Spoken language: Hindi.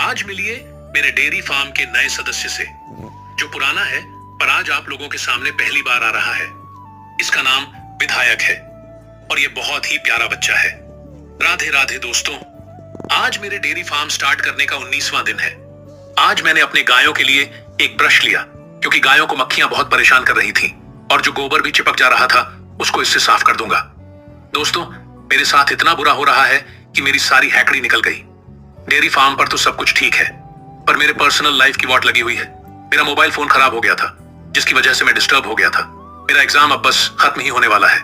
आज मिलिए मेरे डेयरी फार्म के नए सदस्य से, जो पुराना है पर आज आप लोगों के सामने पहली बार आ रहा है। इसका नाम विधायक है और ये बहुत ही प्यारा बच्चा है। राधे राधे दोस्तों, आज मेरे डेयरी फार्म स्टार्ट करने का 19वां दिन है। आज मैंने अपने गायों के लिए एक ब्रश लिया क्योंकि गायों को मक्खियां बहुत परेशान कर रही थीं और जो गोबर भी चिपक जा रहा था उसको इससे साफ कर दूंगा। दोस्तों, मेरे साथ इतना बुरा हो रहा है कि मेरी सारी हैकड़ी निकल गई। डेयरी फार्म पर तो सब कुछ ठीक है, पर मेरे पर्सनल लाइफ की वॉट लगी हुई है। मेरा मोबाइल फोन खराब हो गया था जिसकी वजह से मैं डिस्टर्ब हो गया था। मेरा एग्जाम अब बस खत्म ही होने वाला है।